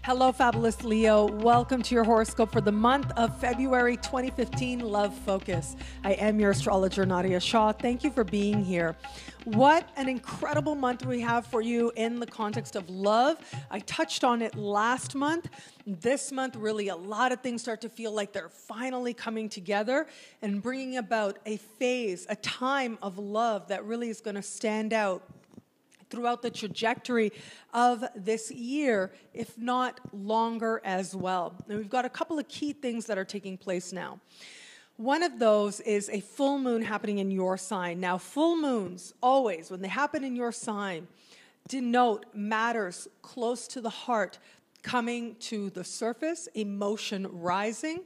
Hello, fabulous Leo. Welcome to your horoscope for the month of February 2015, Love Focus. I am your astrologer, Nadiya Shah. Thank you for being here. What an incredible month we have for you in the context of love. I touched on it last month. This month, really, a lot of things start to feel like they're finally coming together and bringing about a phase, a time of love that really is going to stand out throughout the trajectory of this year, if not longer as well. And we've got a couple of key things that are taking place now. One of those is a full moon happening in your sign. Now, full moons, always, when they happen in your sign, denote matters close to the heart coming to the surface, emotion rising,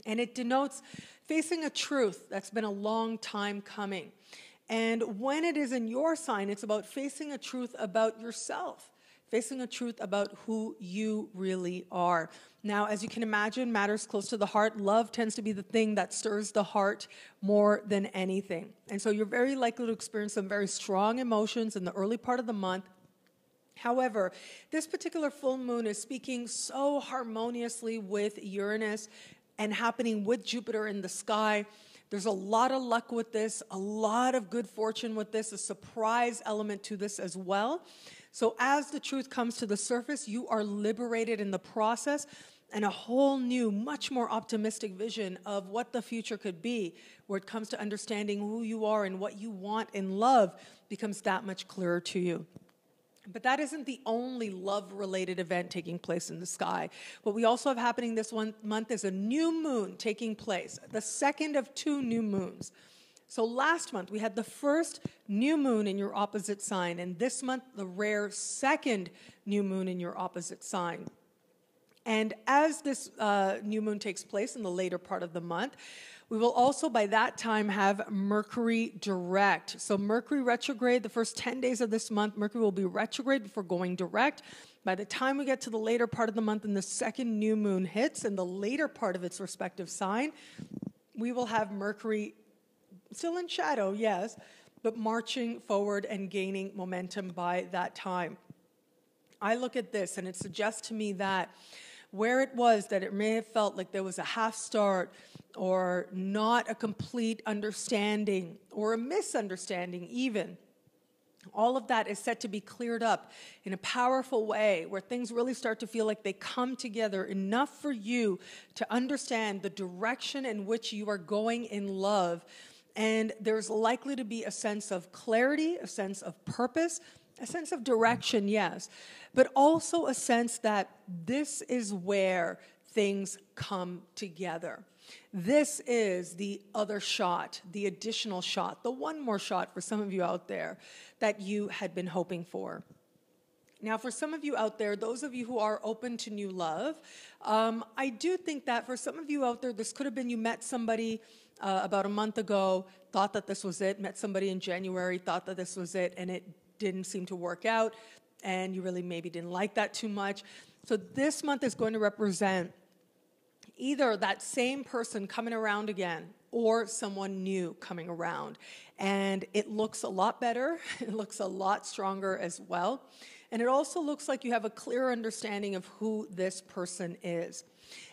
and it denotes facing a truth that's been a long time coming. And when it is in your sign, it's about facing a truth about yourself, facing a truth about who you really are. Now, as you can imagine, matters close to the heart. Love tends to be the thing that stirs the heart more than anything. And so you're very likely to experience some very strong emotions in the early part of the month. However, this particular full moon is speaking so harmoniously with Uranus and happening with Jupiter in the sky. There's a lot of luck with this, a lot of good fortune with this, a surprise element to this as well. So as the truth comes to the surface, you are liberated in the process, and a whole new, much more optimistic vision of what the future could be, where it comes to understanding who you are and what you want in love, becomes that much clearer to you. But that isn't the only love-related event taking place in the sky. What we also have happening this one month is a new moon taking place, the second of two new moons. So last month, we had the first new moon in your opposite sign, and this month, the rare second new moon in your opposite sign. And as this new moon takes place in the later part of the month, we will also by that time have Mercury direct. So Mercury retrograde, the first 10 days of this month, Mercury will be retrograde before going direct. By the time we get to the later part of the month and the second new moon hits in the later part of its respective sign, we will have Mercury still in shadow, yes, but marching forward and gaining momentum by that time. I look at this and it suggests to me that where it was that it may have felt like there was a half start or not a complete understanding or a misunderstanding even, all of that is set to be cleared up in a powerful way where things really start to feel like they come together enough for you to understand the direction in which you are going in love. And there's likely to be a sense of clarity, a sense of purpose, a sense of direction, yes, but also a sense that this is where things come together. This is the other shot, the additional shot, the one more shot for some of you out there that you had been hoping for. Now, for some of you out there, those of you who are open to new love, I do think that for some of you out there, this could have been you met somebody about a month ago, thought that this was it, met somebody in January, thought that this was it, and it didn't seem to work out, and you really maybe didn't like that too much. So this month is going to represent either that same person coming around again or someone new coming around. And it looks a lot better. It looks a lot stronger as well. And it also looks like you have a clear understanding of who this person is.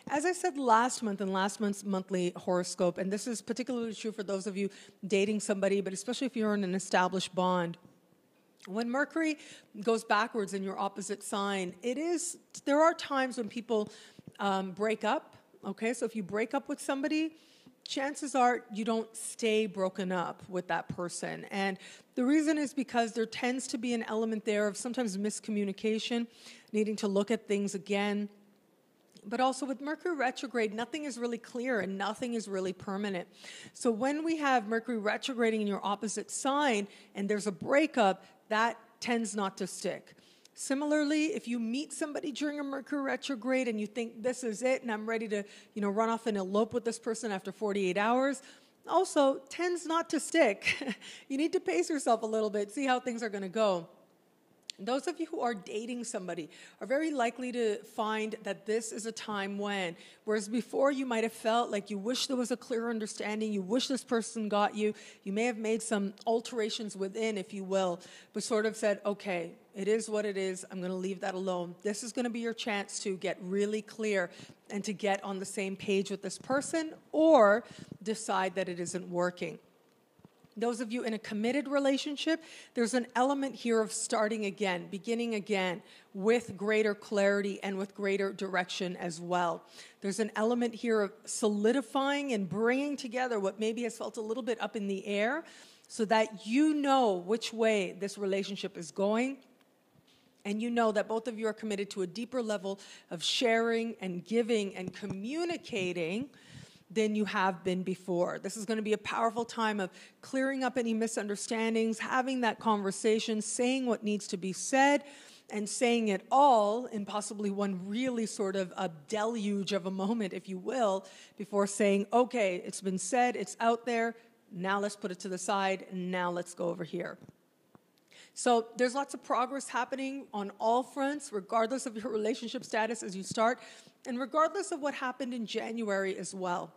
As I said last month in last month's monthly horoscope, and this is particularly true for those of you dating somebody, but especially if you're in an established bond, when Mercury goes backwards in your opposite sign, there are times when people break up, okay? So if you break up with somebody, chances are you don't stay broken up with that person. And the reason is because there tends to be an element there of sometimes miscommunication, needing to look at things again. But also with Mercury retrograde, nothing is really clear and nothing is really permanent. So when we have Mercury retrograding in your opposite sign and there's a breakup, that tends not to stick. Similarly, if you meet somebody during a Mercury retrograde and you think this is it and I'm ready to, run off and elope with this person after 48 hours, also tends not to stick. You need to pace yourself a little bit, see how things are going to go. Those of you who are dating somebody are very likely to find that this is a time when, whereas before you might have felt like you wish there was a clear understanding, you wish this person got you, you may have made some alterations within, if you will, but sort of said, okay, it is what it is, I'm going to leave that alone. This is going to be your chance to get really clear and to get on the same page with this person or decide that it isn't working. Those of you in a committed relationship, there's an element here of starting again, beginning again, with greater clarity and with greater direction as well. There's an element here of solidifying and bringing together what maybe has felt a little bit up in the air so that you know which way this relationship is going. And you know that both of you are committed to a deeper level of sharing and giving and communicating than you have been before. This is going to be a powerful time of clearing up any misunderstandings, having that conversation, saying what needs to be said, and saying it all in possibly one really sort of a deluge of a moment, if you will, before saying, okay, it's been said, it's out there, now let's put it to the side, now let's go over here. So there's lots of progress happening on all fronts, regardless of your relationship status as you start, and regardless of what happened in January as well.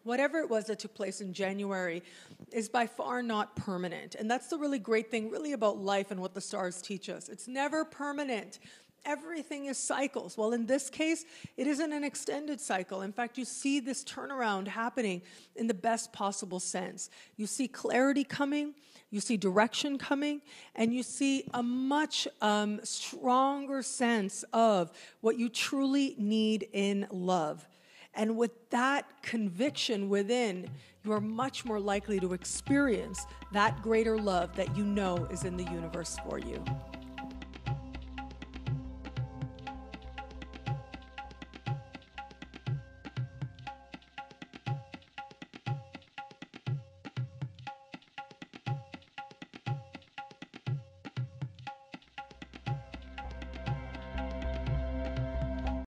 Whatever it was that took place in January is by far not permanent. And that's the really great thing really about life and what the stars teach us. It's never permanent. Everything is cycles. Well, in this case, it isn't an extended cycle. In fact, you see this turnaround happening in the best possible sense. You see clarity coming, you see direction coming, and you see a much stronger sense of what you truly need in love. And with that conviction within, you are much more likely to experience that greater love that you know is in the universe for you.